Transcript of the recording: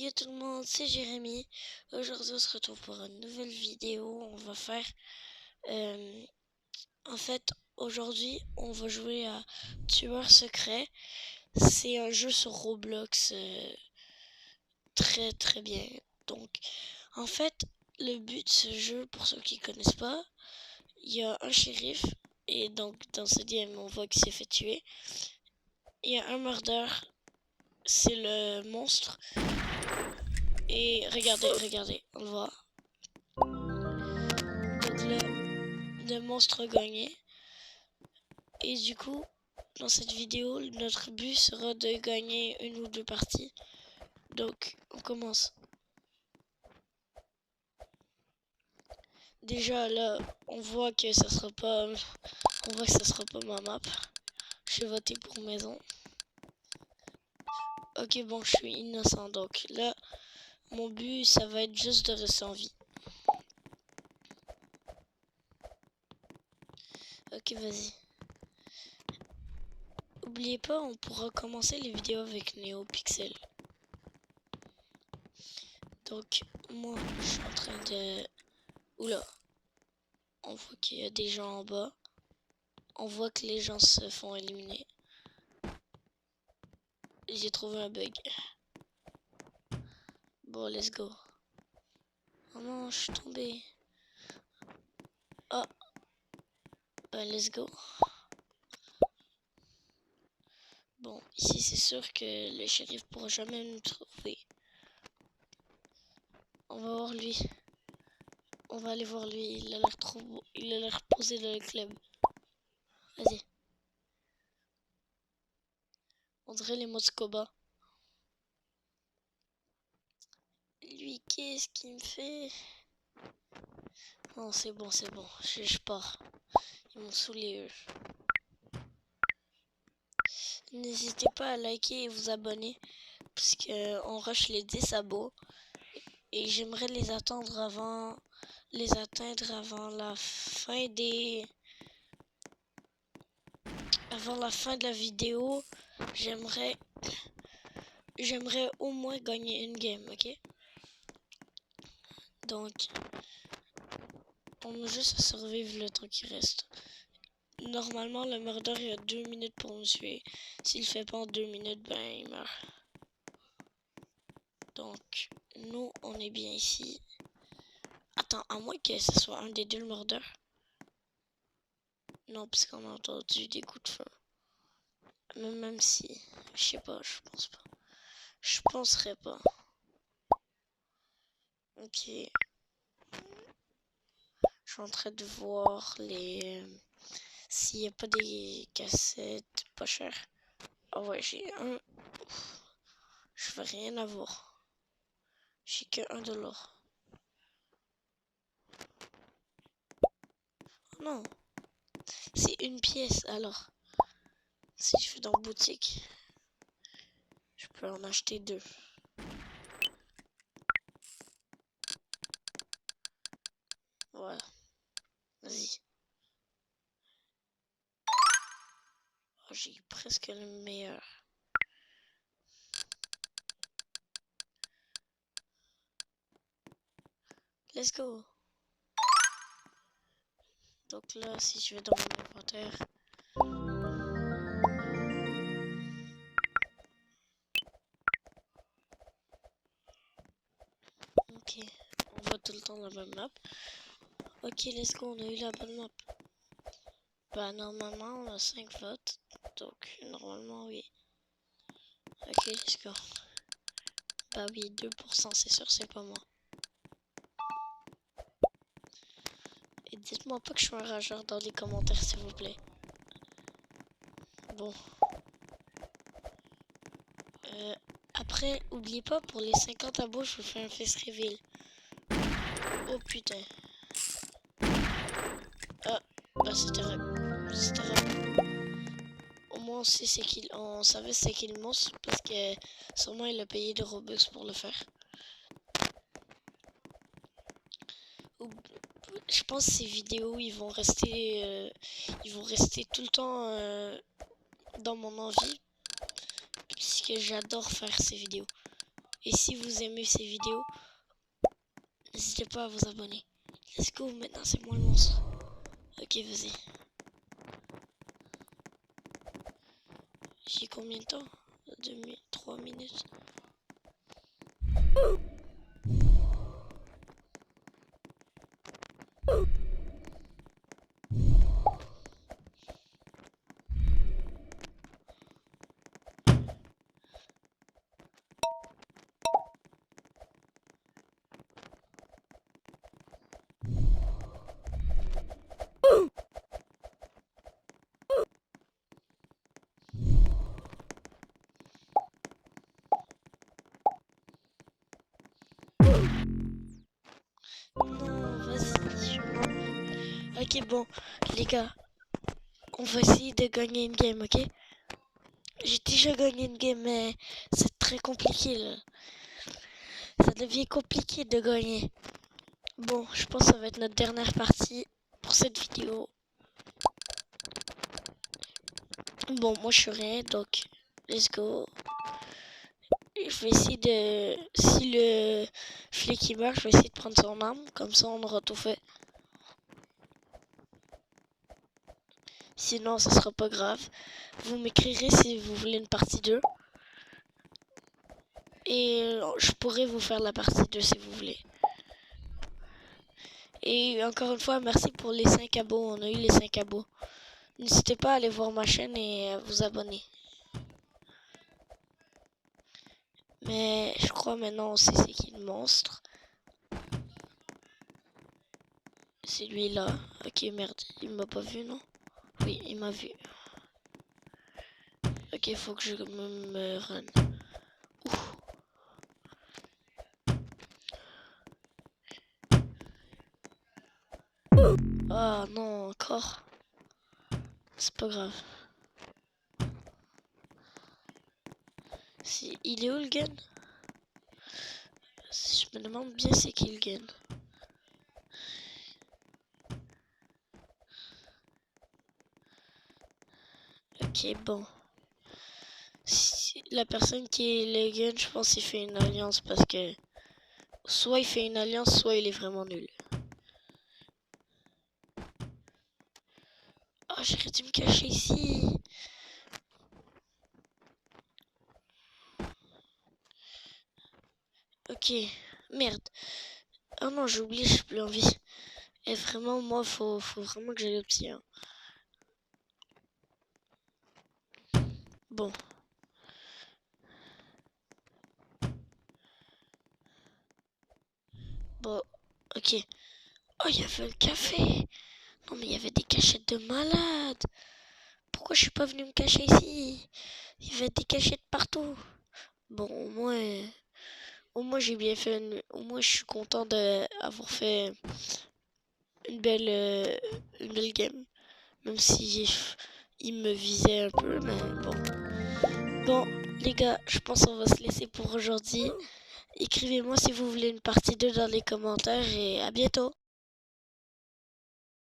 Yo tout le monde, c'est Jérémy. Aujourd'hui on se retrouve pour une nouvelle vidéo. On va faire... en fait, aujourd'hui on va jouer à Tueur Secret. C'est un jeu sur Roblox très très bien. Donc, en fait, le but de ce jeu, pour ceux qui connaissent pas, il y a un shérif. Et donc, dans ce game, on voit qu'il s'est fait tuer. Il y a un meurtre, c'est le monstre. Et regardez, on le voit. Donc là, le monstre a gagné. Et du coup, dans cette vidéo, notre but sera de gagner une ou deux parties. Donc, on commence. Déjà là, on voit que ça sera pas ma map. J'ai voté pour maison. Ok, bon, je suis innocent. Donc là, mon but, ça va être juste de rester en vie. Ok, vas-y. Oubliez pas, on pourra commencer les vidéos avec NeoPixel. Donc, moi, je suis en train de... Oula. On voit qu'il y a des gens en bas. On voit que les gens se font éliminer. J'ai trouvé un bug. Bon, let's go. Oh non, je suis tombé. Oh. Ben, let's go. Bon, ici, c'est sûr que le shérif pourra jamais nous trouver. On va voir lui. On va aller voir lui. Il a l'air trop beau. Il a l'air posé dans le club. Vas-y. On dirait les Moscoba. Lui, qu'est-ce qu'il me fait? Non, c'est bon, c'est bon. Je pars. Ils m'ont saoulé, eux. N'hésitez pas à liker et vous abonner. Parce qu'on rush les 10 abos. Et j'aimerais les atteindre avant la fin des... Avant la fin de la vidéo. J'aimerais au moins gagner une game, ok? Donc, on a juste à survivre le temps qui reste. Normalement, le murder, il a 2 minutes pour me tuer. S'il fait pas en 2 minutes, ben, il meurt. Donc, nous, on est bien ici. Attends, à moins que ce soit un des deux le murder. Non, parce qu'on a entendu des coups de feu. Même si, je sais pas, je pense pas. Je penserais pas. Ok. Je suis en train de voir les... s'il n'y a pas des cassettes pas chères. Ah ouais, j'ai un. Ouf. Je veux rien avoir. J'ai que $1. Oh non. C'est une pièce alors. Si je vais dans la boutique, je peux en acheter 2. Voilà. Vas-y. Oh, j'ai presque le meilleur. Let's go. Donc là, si je vais dans mon inventaire. Ok. On voit tout le temps la même map. Ok, let's go. On a eu la bonne map. Bah, normalement, on a 5 votes. Donc, normalement, oui. Ok, let's go. Bah oui, 2%, c'est sûr, c'est pas moi. Et dites-moi pas que je suis un rageur dans les commentaires, s'il vous plaît. Bon. Après, oubliez pas, pour les 50 abos, je vous fais un face reveal. Oh putain. Ah, bah c'était rap. Au moins, on savait c'est qui le monstre, parce que sûrement il a payé de Robux pour le faire. Je pense que ces vidéos, ils vont rester tout le temps dans mon envie, puisque j'adore faire ces vidéos. Et si vous aimez ces vidéos, n'hésitez pas à vous abonner. Let's go, maintenant c'est moi le monstre. Ok, vas-y. J'ai combien de temps? 3 minutes. Non, vas-y. Ok, bon, les gars, on va essayer de gagner une game, ok? J'ai déjà gagné une game, mais c'est très compliqué, là. Ça devient compliqué de gagner. Bon, je pense que ça va être notre dernière partie pour cette vidéo. Bon, moi je suis rien, donc let's go. Je vais essayer de... Si le flic il meurt, je vais essayer de prendre son arme, comme ça on aura tout fait. Sinon, ça sera pas grave. Vous m'écrirez si vous voulez une partie 2. Et je pourrais vous faire la partie 2 si vous voulez. Et encore une fois, merci pour les 5 abos. On a eu les 5 abos. N'hésitez pas à aller voir ma chaîne et à vous abonner. Mais je crois maintenant on sait c'est qui le monstre. C'est lui là. Ok, merde. Il m'a pas vu, non? Oui, il m'a vu. Ok, faut que je me run. Ouf. Ah non, encore. C'est pas grave. Il est où le gun? Je me demande bien c'est qui le gun. Ok, bon. Si la personne qui est le gun, je pense qu'il fait une alliance parce que soit il fait une alliance, soit il est vraiment nul. Oh, j'aurais dû me cacher ici. Ok, merde. Oh non, j'ai oublié, j'ai plus envie. Et vraiment, moi, faut vraiment que j'aille au psy. Hein. Bon. Bon, ok. Oh, il y avait le café. Non, mais il y avait des cachettes de malades. Pourquoi je suis pas venu me cacher ici? Il y avait des cachettes partout. Bon, au moins j'ai bien fait. Au moins, je suis content d'avoir fait une belle game. Même si il me visait un peu, mais bon. Bon, les gars, je pense qu'on va se laisser pour aujourd'hui. Écrivez-moi si vous voulez une partie 2 dans les commentaires et à bientôt.